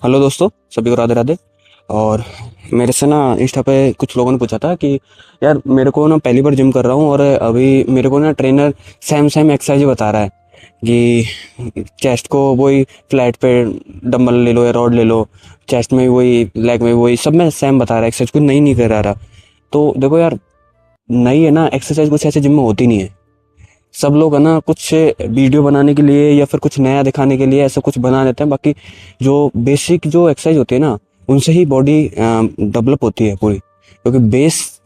Hello दोस्तों, सभी को राधे राधे। और मेरे से ना इंस्टा पे कुछ लोगों ने पूछा था कि यार मेरे को ना पहली बार जिम कर रहा हूँ और अभी मेरे को ना ट्रेनर सेम सेम एक्सरसाइज बता रहा है कि चेस्ट को वही फ्लैट पे डंबल ले लो या रॉड ले लो, चेस्ट में भी वही, लेग में भी वही, सब में सेम बता रहा है, एक्सरसाइज कुछ नई नहीं करा रहा। तो देखो यार, नई है ना एक्सरसाइज, कुछ ऐसे जिम में होती नहीं है। सब लोग है ना कुछ वीडियो बनाने के लिए या फिर कुछ नया दिखाने के लिए ऐसा कुछ बना देते हैं। बाकी जो बेसिक जो एक्सरसाइज होती है ना, उनसे ही बॉडी डेवलप होती है पूरी। क्योंकि बेस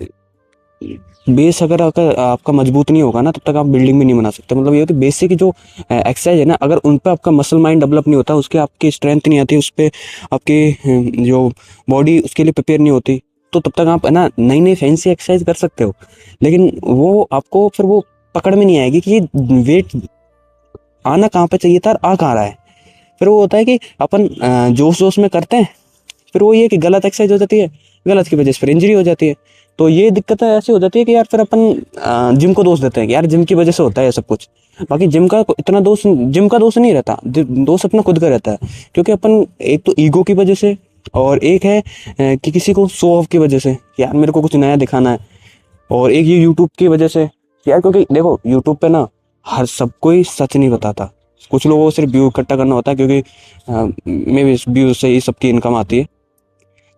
बेस अगर अगर आपका मजबूत नहीं होगा ना, तब तक आप बिल्डिंग भी नहीं बना सकते। मतलब ये है कि बेसिक जो एक्सरसाइज है ना, अगर उन पर आपका मसल माइंड डेवलप नहीं होता, उसके आपकी स्ट्रेंथ नहीं आती, उस पर आपकी जो बॉडी उसके लिए प्रिपेयर नहीं होती, तो तब तक आप है ना नई नई फैंसी एक्सरसाइज कर सकते हो, लेकिन वो आपको फिर वो पकड़ में नहीं आएगी कि ये वेट आना कहाँ पे चाहिए था और आ कहाँ रहा है। फिर वो होता है कि अपन जोश जोश में करते हैं, फिर वो ये कि गलत एक्सरसाइज हो जाती है, गलत की वजह से फिर इंजरी हो जाती है। तो ये दिक्कतें ऐसी हो जाती है कि यार फिर अपन जिम को दोष देते हैं कि यार जिम की वजह से होता है ये सब कुछ। बाकी जिम का दोष नहीं रहता, दोष अपना खुद का रहता है। क्योंकि अपन एक तो ईगो की वजह से, और एक है कि किसी को शो ऑफ की वजह से कि यार मेरे को कुछ नया दिखाना है, और एक ये यूट्यूब की वजह से यार। क्योंकि देखो यूट्यूब पे ना हर सब कोई सच नहीं बताता, कुछ लोगों को सिर्फ व्यू इकट्ठा करना होता है, क्योंकि मे बी व्यू से ही सबकी इनकम आती है।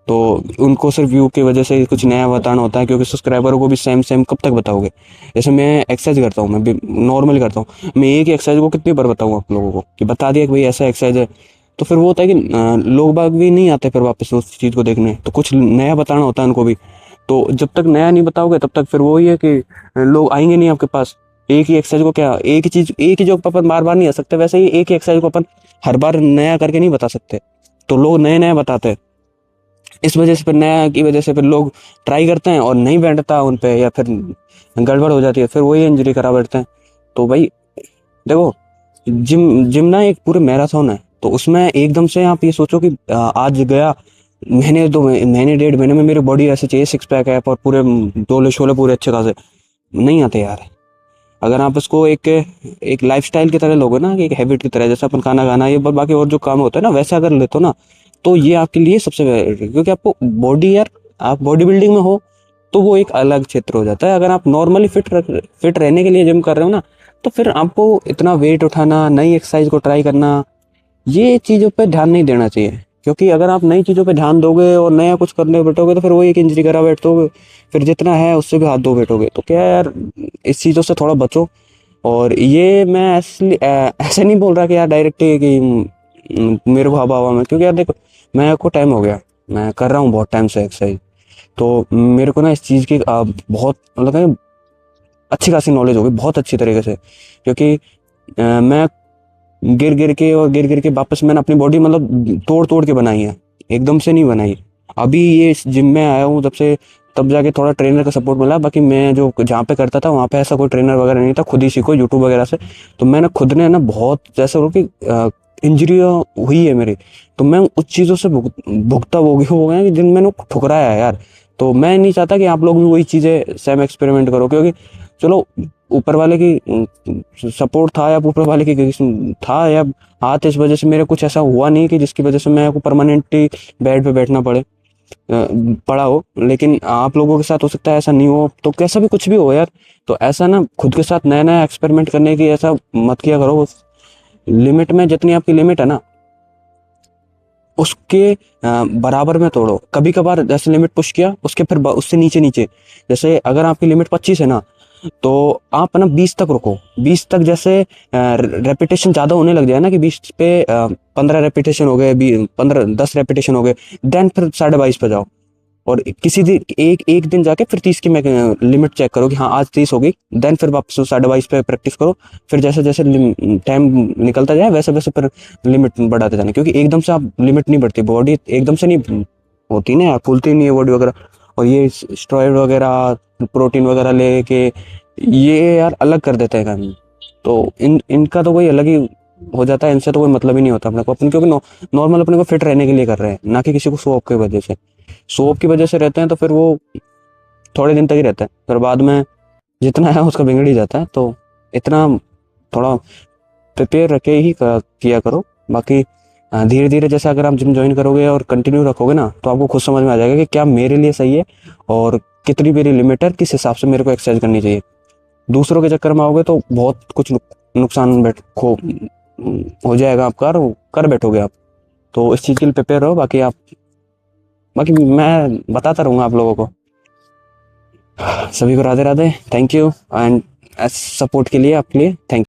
तो उनको सिर्फ व्यू की वजह से कुछ नया बताना होता है, क्योंकि सब्सक्राइबरों को भी सेम सेम कब तक बताओगे। जैसे मैं एक्सरसाइज करता हूँ, मैं नॉर्मली करता हूँ, मैं एक ही एक्सरसाइज को कितनी बार बताऊँ आप लोगों को कि बता दिया कि भाई ऐसा एक्सरसाइज है। तो फिर वो होता है कि लोग बाग भी नहीं आते फिर वापस उस चीज़ को देखने, तो कुछ नया बताना होता है उनको भी। तो जब तक नया नहीं बताओगे तब तक फिर वो ही है कि लोग आएंगे नहीं आपके पास। एक ही एक्सरसाइज को क्या, एक ही चीज, एक ही जो अपन बार बार नहीं आ सकते, वैसे ही एक ही एक्सरसाइज को अपन हर बार नया करके नहीं बता सकते। तो लोग नए नए बताते हैं, इस वजह से फिर नया की वजह से फिर लोग ट्राई करते हैं और नहीं बैठता उन पे, या फिर गड़बड़ हो जाती है, फिर वही इंजरी करा बैठते हैं। तो भाई देखो, जिम जिम ना एक पूरे मैराथन है। तो उसमें एकदम से आप ये सोचो कि आज गया, महीने 1.5 महीने में मेरी बॉडी ऐसे चाहिए, सिक्स पैक है और पूरे डोले शोले पूरे अच्छे खासे नहीं आते यार। अगर आप इसको एक एक लाइफस्टाइल की तरह लोगे ना, कि एक हैबिट की तरह, जैसे अपन खाना खाना ये बाकी और जो काम होता है ना, वैसा अगर लेते हो ना, तो ये आपके लिए सबसे बेस्ट है। क्योंकि आपको बॉडी, यार आप बॉडी बिल्डिंग में हो तो वो एक अलग क्षेत्र हो जाता है। अगर आप नॉर्मली फिट रहने के लिए जिम कर रहे हो ना, तो फिर आपको इतना वेट उठाना, नई एक्सरसाइज को ट्राई करना, ये चीज़ों पे ध्यान नहीं देना चाहिए। क्योंकि अगर आप नई चीज़ों पे ध्यान दोगे और नया कुछ करने बैठोगे, तो फिर वही एक इंजरी करा बैठोगे, फिर जितना है उससे भी हाथ धो बैठोगे। तो क्या है यार, इस चीज़ों से थोड़ा बचो। और ये मैं ऐसे नहीं बोल रहा कि यार डायरेक्ट कि मेरे को हवा हवा में, क्योंकि यार देखो, मेरे को टाइम हो गया, मैं कर रहा हूँ बहुत टाइम से एक्सरसाइज। तो मेरे को ना इस चीज़ की बहुत मतलब है, अच्छी खासी नॉलेज हो गई बहुत अच्छी तरीके से। क्योंकि मैं गिर गिर के वापस मैंने अपनी बॉडी मतलब तोड़ तोड़ के बनाई है, एकदम से नहीं बनाई। अभी ये इस जिम में आया हूँ तब से, तब जाके थोड़ा ट्रेनर का सपोर्ट मिला। बाकी मैं जो जहाँ पे करता था वहाँ पे ऐसा कोई ट्रेनर वगैरह नहीं था, खुद ही सीखो यूट्यूब वगैरह से। तो मैंने खुद ने ना बहुत जैसे हो कि इंजरी हुई है मेरी, तो मैं उस चीज़ों से भुगता हो गया कि जिन मैंने ठुकराया है यार। तो मैं नहीं चाहता कि आप लोग भी वही चीज़ें सेम एक्सपेरिमेंट करो। क्योंकि चलो, ऊपर वाले की सपोर्ट था या ऊपर वाले की था या हाथ, इस वजह से मेरे कुछ ऐसा हुआ नहीं कि जिसकी वजह से मैं को परमानेंटली बेड पे बैठना पड़ा हो। लेकिन आप लोगों के साथ हो सकता है ऐसा नहीं हो, तो कैसा भी कुछ भी हो यार। तो ऐसा ना खुद के साथ नया नया एक्सपेरिमेंट करने की ऐसा मत किया करो। लिमिट में, जितनी आपकी लिमिट है ना, उसके बराबर में तोड़ो। कभी कभार जैसे लिमिट पुश किया, उसके फिर उससे नीचे नीचे, जैसे अगर आपकी लिमिट 25 है ना, तो आप ना 20 तक रुको। 20 तक जैसे रेपिटेशन ज्यादा होने लग जाए ना, कि 20 पे 15 रेपिटेशन हो गए, 15 10 रेपिटेशन हो गए, देन फिर 22.5 पे जाओ। और किसी दिन एक एक दिन जाके फिर 30 की लिमिट चेक करो कि हाँ आज 30 हो गई, देन फिर वापस 22.5 पे प्रैक्टिस करो। फिर जैसे जैसे टाइम निकलता जाए वैसे वैसे फिर लिमिट बढ़ाते जाना। क्योंकि एकदम से आप लिमिट नहीं बढ़ती, बॉडी एकदम से नहीं होती ना यार, फूलती नहीं है बॉडी वगैरह। और ये स्टेरॉइड वगैरह, प्रोटीन वगैरह लेके ये यार अलग कर देते हैं काम। तो इनका तो कोई अलग ही हो जाता है, इनसे तो कोई मतलब ही नहीं होता अपने को। अपन क्योंकि नॉर्मल अपने को फिट रहने के लिए कर रहे हैं, ना कि किसी को शो ऑफ की वजह से। शो ऑफ की वजह से रहते हैं तो फिर वो थोड़े दिन तक ही रहता है, फिर बाद में जितना है उसका बिगड़ ही जाता है। तो इतना थोड़ा प्रिपेयर रखे ही किया करो। बाकी धीरे धीरे जैसे अगर आप जिम ज्वाइन करोगे और कंटिन्यू रखोगे ना, तो आपको खुद समझ में आ जाएगा कि क्या मेरे लिए सही है और कितनी मेरी लिमिट है, किस हिसाब से मेरे को एक्सरसाइज करनी चाहिए। दूसरों के चक्कर में आओगे तो बहुत कुछ नुकसान हो जाएगा आपका, और कर बैठोगे आप। तो इस चीज़ के लिए प्रिपेयर रहो। बाकी मैं बताता रहूँगा आप लोगों को। सभी को Radhe Radhe. Thank you and support के लिए आपके लिए थैंक